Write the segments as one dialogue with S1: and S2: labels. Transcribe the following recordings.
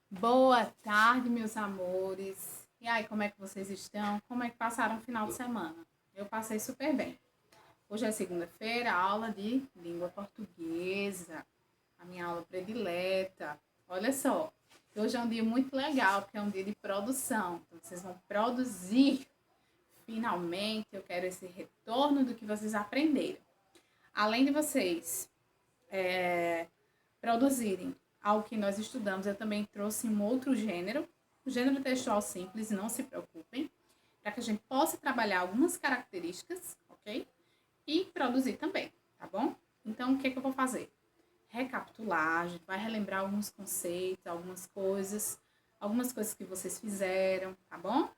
S1: Boa tarde, meus amores. E aí, como é que vocês estão? Como é que passaram o final de semana? Eu passei super bem. Hoje é segunda-feira, aula de língua portuguesa, a minha aula predileta. Olha só, hoje é um dia muito legal, porque é um dia de produção. Então, vocês vão produzir. Finalmente, eu quero esse retorno do que vocês aprenderam. Além de vocês produzirem algo que nós estudamos, eu também trouxe um outro gênero, o gênero textual simples, não se preocupem, para que a gente possa trabalhar algumas características, ok? E produzir também, tá bom? Então, o que eu vou fazer? Recapitular, a gente vai relembrar alguns conceitos, algumas coisas que vocês fizeram, tá bom?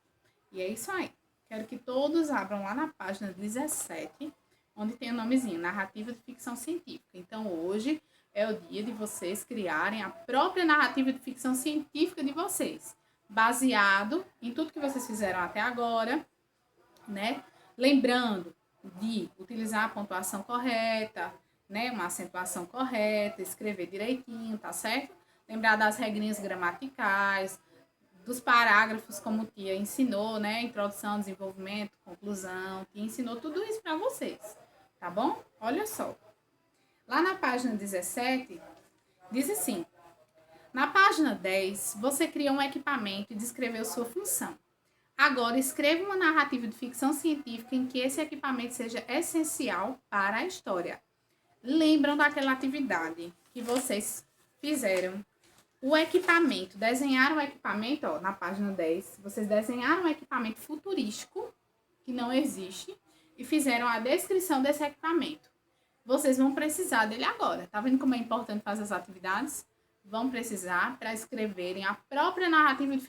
S1: E é isso aí. Quero que todos abram lá na página 17, onde tem o nomezinho, Narrativa de Ficção Científica. Então, hoje é o dia de vocês criarem a própria narrativa de ficção científica de vocês, baseado em tudo que vocês fizeram até agora, né? Lembrando de utilizar a pontuação correta, né? Uma acentuação correta, escrever direitinho, tá certo? Lembrar das regrinhas gramaticais, dos parágrafos, como tia ensinou, né? Introdução, desenvolvimento, conclusão, tia ensinou tudo isso para vocês, tá bom? Olha só. Lá na página 17, diz assim: na página 10, você cria um equipamento e descreveu sua função. Agora, escreva uma narrativa de ficção científica em que esse equipamento seja essencial para a história. Lembram daquela atividade que vocês fizeram? O equipamento, desenharam o equipamento, ó, na página 10, vocês desenharam um equipamento futurístico, que não existe, e fizeram a descrição desse equipamento. Vocês vão precisar dele agora. Tá vendo como é importante fazer as atividades? Vão precisar para escreverem a própria narrativa de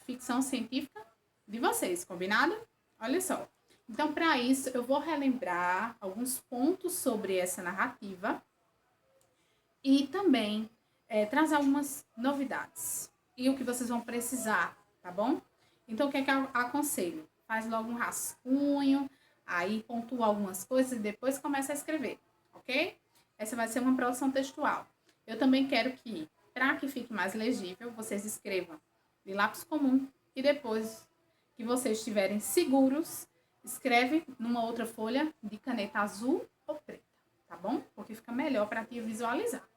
S1: ficção científica de vocês, combinado? Olha só. Então, para isso, eu vou relembrar alguns pontos sobre essa narrativa e também trazer algumas novidades. E o que vocês vão precisar, tá bom? Então, o que é que eu aconselho? Faz logo um rascunho, aí pontua algumas coisas e depois começa a escrever, ok? Essa vai ser uma produção textual. Eu também quero que, para que fique mais legível, vocês escrevam de lápis comum e depois que vocês estiverem seguros, escreve numa outra folha de caneta azul ou preta, tá bom? Porque fica melhor para ti visualizar.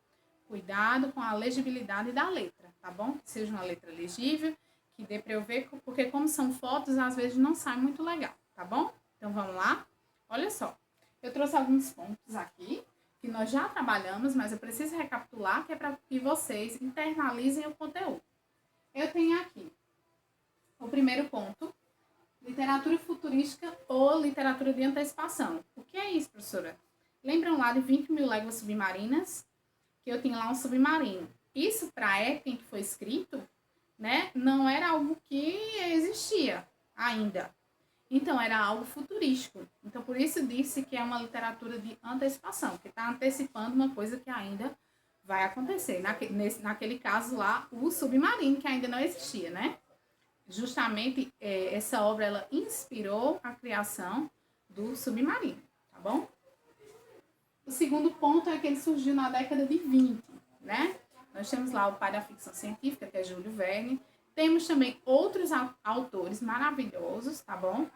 S1: Cuidado com a legibilidade da letra, tá bom? Que seja uma letra legível, que dê para eu ver, porque como são fotos, às vezes não sai muito legal, tá bom? Então vamos lá? Olha só, eu trouxe alguns pontos aqui que nós já trabalhamos, mas eu preciso recapitular, que é para que vocês internalizem o conteúdo. Eu tenho aqui o primeiro ponto, literatura futurística ou literatura de antecipação. O que é isso, professora? Lembram lá de 20 mil léguas submarinas? Que eu tinha lá um submarino. Isso, para a época em que foi escrito, né, não era algo que existia ainda. Então, era algo futurístico. Então, por isso disse que é uma literatura de antecipação, que está antecipando uma coisa que ainda vai acontecer. Naquele caso lá, o submarino, que ainda não existia, né? Justamente, essa obra, ela inspirou a criação do submarino, tá bom? O segundo ponto é que ele surgiu na década de 20, né? Nós temos lá o pai da ficção científica, que é Júlio Verne. Temos também outros autores maravilhosos, tá bom?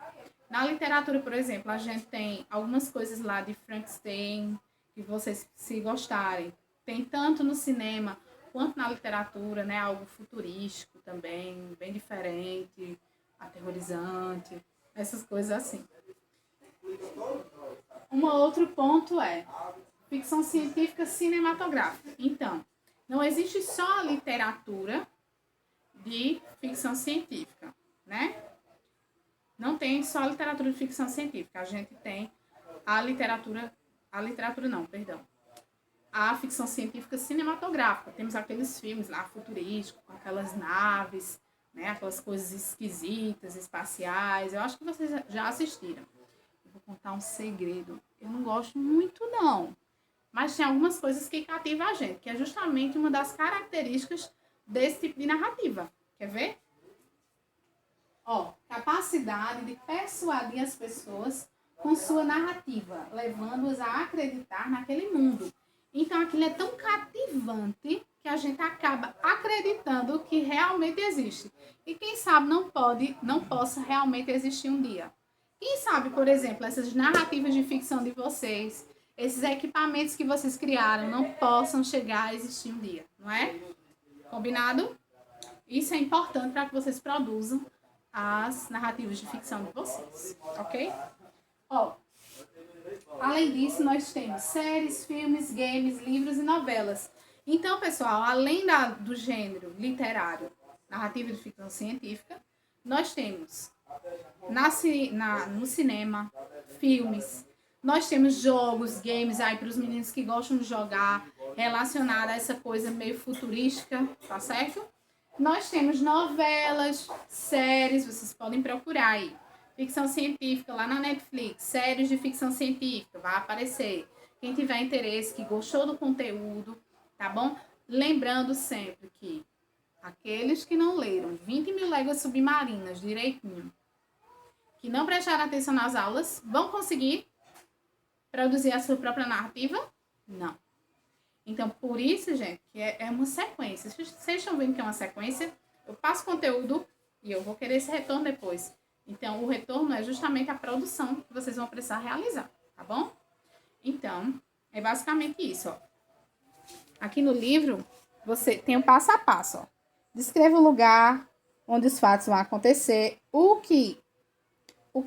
S1: Na literatura, por exemplo, a gente tem algumas coisas lá de Frankenstein, que vocês, se gostarem. Tem tanto no cinema quanto na literatura, né? Algo futurístico também, bem diferente, aterrorizante, essas coisas assim. Um outro ponto é ficção científica cinematográfica. Então, não existe só a literatura de ficção científica, né? Não tem só a literatura de ficção científica. A gente tem a literatura não, perdão. A ficção científica cinematográfica. Temos aqueles filmes lá futurísticos, com aquelas naves, né? Aquelas coisas esquisitas, espaciais. Eu acho que vocês já assistiram. Vou contar um segredo. Eu não gosto muito, não. Mas tem algumas coisas que cativam a gente, que é justamente uma das características desse tipo de narrativa. Quer ver? Ó, capacidade de persuadir as pessoas com sua narrativa, levando-as a acreditar naquele mundo. Então, aquilo é tão cativante que a gente acaba acreditando que realmente existe. E quem sabe não possa realmente existir um dia. Quem sabe, por exemplo, essas narrativas de ficção de vocês, esses equipamentos que vocês criaram não possam chegar a existir um dia, não é? Combinado? Isso é importante para que vocês produzam as narrativas de ficção de vocês, ok? Ó, além disso, nós temos séries, filmes, games, livros e novelas. Então, pessoal, além do gênero literário, narrativa de ficção científica, nós temos no cinema, filmes, nós temos jogos, games aí para os meninos que gostam de jogar, relacionado a essa coisa meio futurística, tá certo? Nós temos novelas, séries, vocês podem procurar aí. Ficção científica lá na Netflix, séries de ficção científica, vai aparecer. Quem tiver interesse, que gostou do conteúdo, tá bom? Lembrando sempre que aqueles que não leram 20 mil léguas submarinas direitinho, que não prestaram atenção nas aulas, vão conseguir produzir a sua própria narrativa? Não. Então, por isso, gente, que é uma sequência. Vocês estão vendo que é uma sequência? Eu passo conteúdo e eu vou querer esse retorno depois. Então, o retorno é justamente a produção que vocês vão precisar realizar, tá bom? Então, é basicamente isso, ó. Aqui no livro, você tem o passo a passo, ó. Descreva o lugar onde os fatos vão acontecer, o que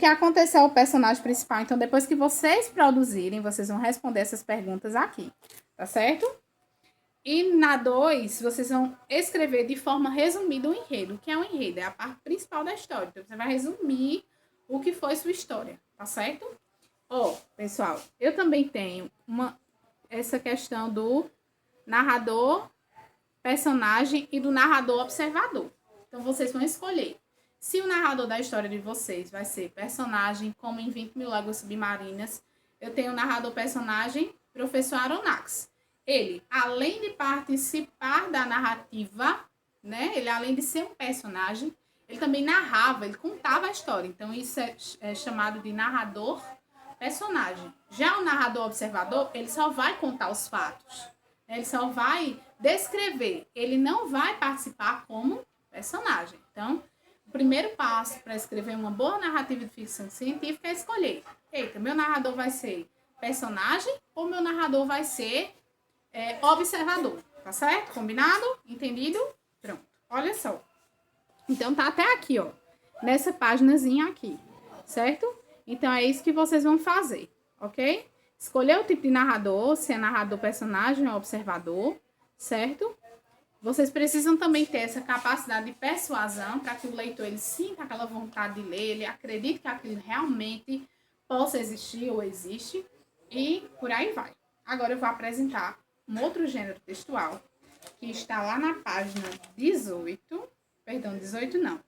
S1: aconteceu ao personagem principal. Então, depois que vocês produzirem, vocês vão responder essas perguntas aqui, tá certo? E na 2, vocês vão escrever de forma resumida o enredo. O que é um enredo? É a parte principal da história. Então, você vai resumir o que foi sua história, tá certo? Ó, pessoal, eu também tenho essa questão do narrador, personagem e do narrador observador. Então, vocês vão escolher. Se o narrador da história de vocês vai ser personagem, como em 20 mil léguas submarinas, eu tenho o narrador personagem, professor Aronnax. Ele, além de participar da narrativa, né? Ele, além de ser um personagem, ele também narrava, ele contava a história. Então, isso é chamado de narrador personagem. Já o narrador observador, ele só vai contar os fatos. Ele só vai descrever. Ele não vai participar como personagem. Então, o primeiro passo para escrever uma boa narrativa de ficção científica é escolher. Eita, meu narrador vai ser personagem ou meu narrador vai ser observador? Tá certo? Combinado? Entendido? Pronto. Olha só. Então, tá até aqui, ó. Nessa paginazinha aqui. Certo? Então, é isso que vocês vão fazer. Ok? Escolher o tipo de narrador, se é narrador personagem ou observador. Certo? Vocês precisam também ter essa capacidade de persuasão para que o leitor ele sinta aquela vontade de ler, ele acredite que aquilo realmente possa existir ou existe e por aí vai. Agora eu vou apresentar um outro gênero textual que está lá na página 18, perdão, 18 não,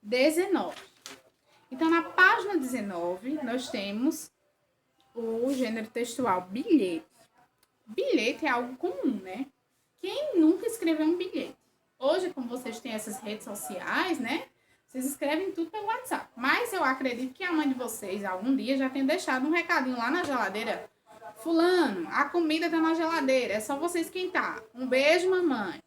S1: 19. Então, na página 19, nós temos o gênero textual bilhete. Bilhete é algo comum, né? Quem nunca escreveu um bilhete? Hoje, como vocês têm essas redes sociais, né? Vocês escrevem tudo pelo WhatsApp. Mas eu acredito que a mãe de vocês, algum dia, já tenha deixado um recadinho lá na geladeira. Fulano, a comida tá na geladeira, é só você esquentar. Um beijo, mamãe.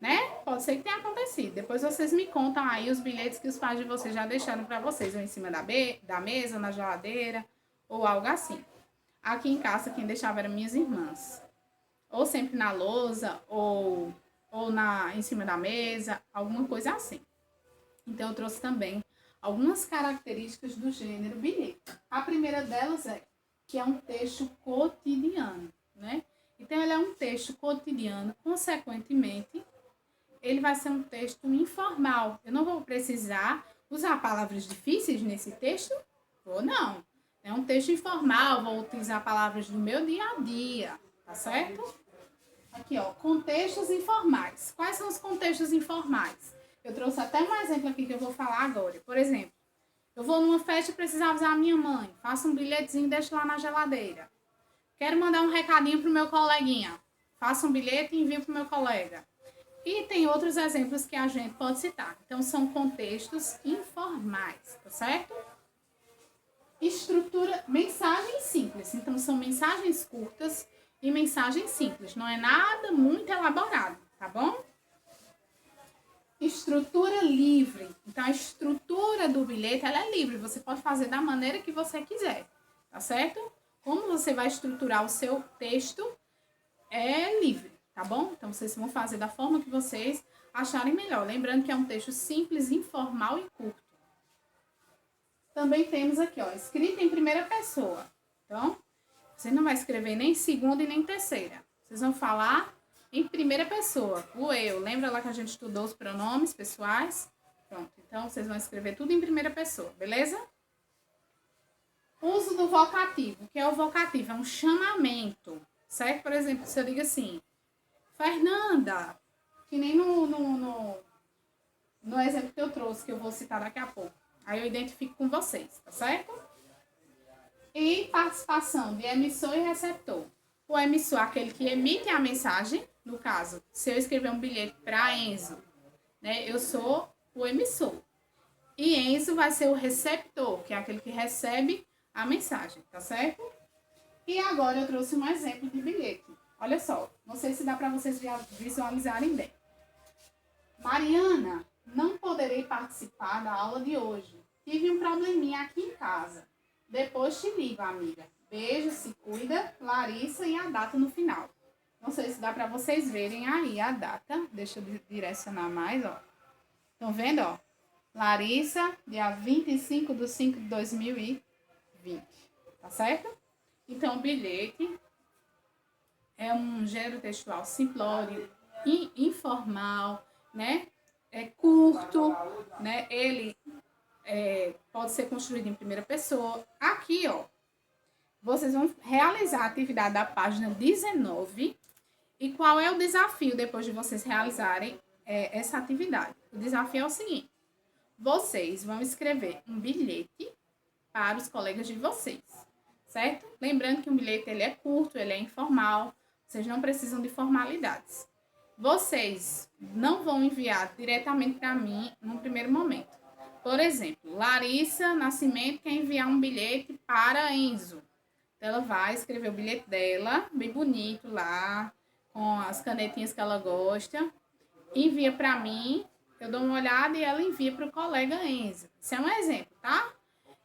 S1: Né? Pode ser que tenha acontecido. Depois vocês me contam aí os bilhetes que os pais de vocês já deixaram para vocês. Ou em cima da mesa, na geladeira, ou algo assim. Aqui em casa, quem deixava eram minhas irmãs. Ou sempre na lousa, ou em cima da mesa, alguma coisa assim. Então, eu trouxe também algumas características do gênero bilhete. A primeira delas é que é um texto cotidiano, né? Então, ele é um texto cotidiano, consequentemente, ele vai ser um texto informal. Eu não vou precisar usar palavras difíceis nesse texto? Ou não. É um texto informal, vou utilizar palavras do meu dia a dia, tá certo? Aqui, ó, contextos informais. Quais são os contextos informais? Eu trouxe até um exemplo aqui que eu vou falar agora. Por exemplo, eu vou numa festa e preciso avisar a minha mãe. Faço um bilhetezinho e deixo lá na geladeira. Quero mandar um recadinho pro meu coleguinha. Faço um bilhete e envio pro meu colega. E tem outros exemplos que a gente pode citar. Então, são contextos informais, tá certo? Estrutura, mensagens simples. Então, são mensagens curtas e mensagem simples. Não é nada muito elaborado, tá bom? Estrutura livre. Então, a estrutura do bilhete, ela é livre. Você pode fazer da maneira que você quiser, tá certo? Como você vai estruturar o seu texto é livre, tá bom? Então, vocês vão fazer da forma que vocês acharem melhor. Lembrando que é um texto simples, informal e curto. Também temos aqui, ó, escrita em primeira pessoa. Então, você não vai escrever nem segunda e nem terceira. Vocês vão falar em primeira pessoa, o eu. Lembra lá que a gente estudou os pronomes pessoais? Pronto, então vocês vão escrever tudo em primeira pessoa, beleza? Uso do vocativo. O que é o vocativo? É um chamamento, certo? Por exemplo, se eu digo assim, Fernanda, que nem no exemplo que eu trouxe, que eu vou citar daqui a pouco. Aí eu identifico com vocês, tá certo? E participação de emissor e receptor. O emissor é aquele que emite a mensagem. No caso, se eu escrever um bilhete para Enzo, né, eu sou o emissor. E Enzo vai ser o receptor, que é aquele que recebe a mensagem, tá certo? E agora eu trouxe um exemplo de bilhete. Olha só, não sei se dá para vocês visualizarem bem. Mariana, não poderei participar da aula de hoje. Tive um probleminha aqui em casa. Depois te ligo, amiga. Beijo, se cuida, Larissa, e a data no final. Não sei se dá para vocês verem aí a data. Deixa eu direcionar mais, ó. Estão vendo, ó? Larissa, dia 25/5/2020. Tá certo? Então, o bilhete é um gênero textual simplório, informal, né? É curto, né? Ele pode ser construído em primeira pessoa. Aqui, ó, vocês vão realizar a atividade da página 19. E qual é o desafio depois de vocês realizarem essa atividade? O desafio é o seguinte: vocês vão escrever um bilhete para os colegas de vocês, certo? Lembrando que um bilhete ele é curto, ele é informal, vocês não precisam de formalidades. Vocês não vão enviar diretamente para mim no primeiro momento. Por exemplo, Larissa Nascimento quer enviar um bilhete para Enzo. Ela vai escrever o bilhete dela, bem bonito lá, com as canetinhas que ela gosta, envia para mim, eu dou uma olhada e ela envia para o colega Enzo. Isso é um exemplo, tá?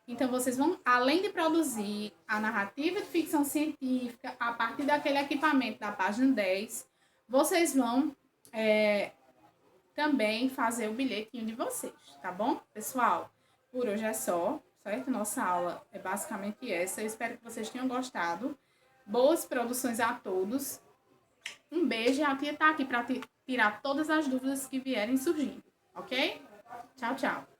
S1: Então, vocês vão, além de produzir a narrativa de ficção científica, a partir daquele equipamento da página 10, vocês vão também fazer o bilhetinho de vocês, tá bom? Pessoal, por hoje é só, certo? Nossa aula é basicamente essa. Eu espero que vocês tenham gostado. Boas produções a todos. Um beijo e a tia tá aqui para tirar todas as dúvidas que vierem surgindo, ok? Tchau, tchau.